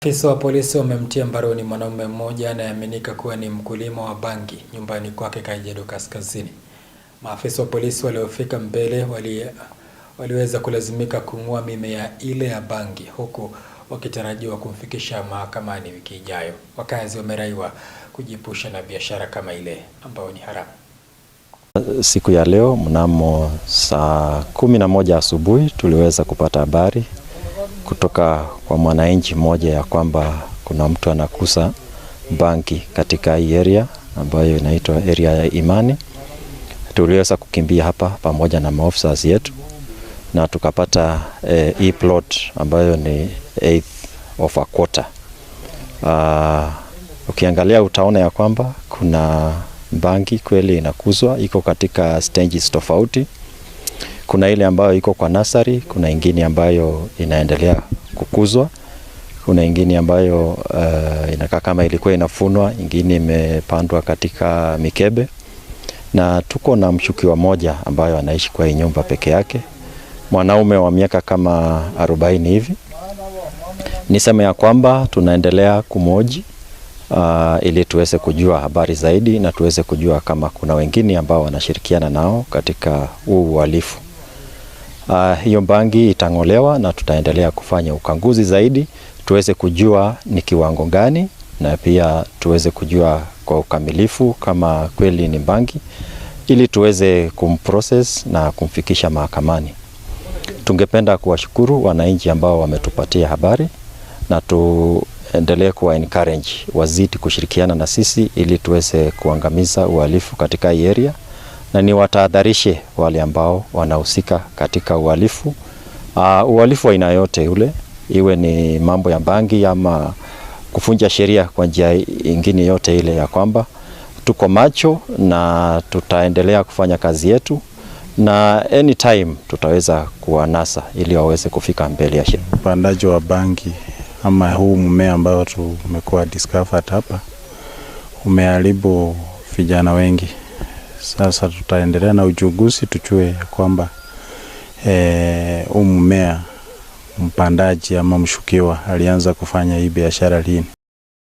Afisa wa polisi wamemtia mbaroni mwanaume mmoja anayeaminika kuwa ni mkulima wa bangi nyumbani kwake Kajiado Kaskazini. Maafisa wa polisi waliofika mbele waliweza kulazimika kung'oa mimea ile ya bangi huku wakitarajiwa kumfikisha mahakamani wiki ijayo. Wakazi wameraiwa kujiepusha na biashara kama ile ambayo ni haramu. Siku ya leo mnamo saa 11 asubuhi tuliweza kupata habari kutoka kwa mwananchi mmoja ya kwamba kuna mtu anakusa bangi katika hii area ambayo inaitwa area ya Imani. Tuliweza kukimbia hapa pamoja na maofisa yetu na tukapata hii plot ambayo ni 1/8 of a quarter. Ukiangalia utaona ya kwamba kuna bangi kweli inakuzwa, iko katika stages tofauti. Kuna ile ambayo iko kwa nursery, kuna ingine ambayo inaendelea kukuzwa, kuna ingine ambayo inakaa kama ilikuwa inafunwa, ingine imepandwa katika mikebe, na tuko na mshukiwa mmoja ambayo anaishi kwa hii nyumba peke yake, mwanaume wa miaka kama 40 hivi. Niseme ya kwamba tunaendelea kumhoji ili tuweze kujua habari zaidi na tuweze kujua kama kuna wengine ambao wanashirikiana nao katika huu uhalifu. Hiyo bangi itang'olewa na tutaendelea kufanya ukaguzi zaidi tuweze kujua ni kiwango gani, na pia tuweze kujua kwa ukamilifu kama kweli ni bangi ili tuweze kumprocess na kumfikisha mahakamani. Tungependa kuwashukuru wananchi ambao wametupatia habari na tuendelee kuwa encourage wazidi kushirikiana na sisi ili tuweze kuangamiza uhalifu katika hii area, na ni watahadharishe wale ambao wanahusika katika uhalifu. Uhalifu wa aina yote ule, iwe ni mambo ya bangi ama kufunja sheria kwa njia ingine yote ile, ya kwamba tuko macho na tutaendelea kufanya kazi yetu, na anytime tutaweza kuwanasa ili waweze kufika mbele ya sheria. Upandaji wa bangi ama huu mmea ambao tumekuwa discovered hapa umeharibu vijana wengi. Sasa tutaendelea na uchunguzi tujue kwamba mmea mpandaji ama mshukiwa alianza kufanya hii biashara lini.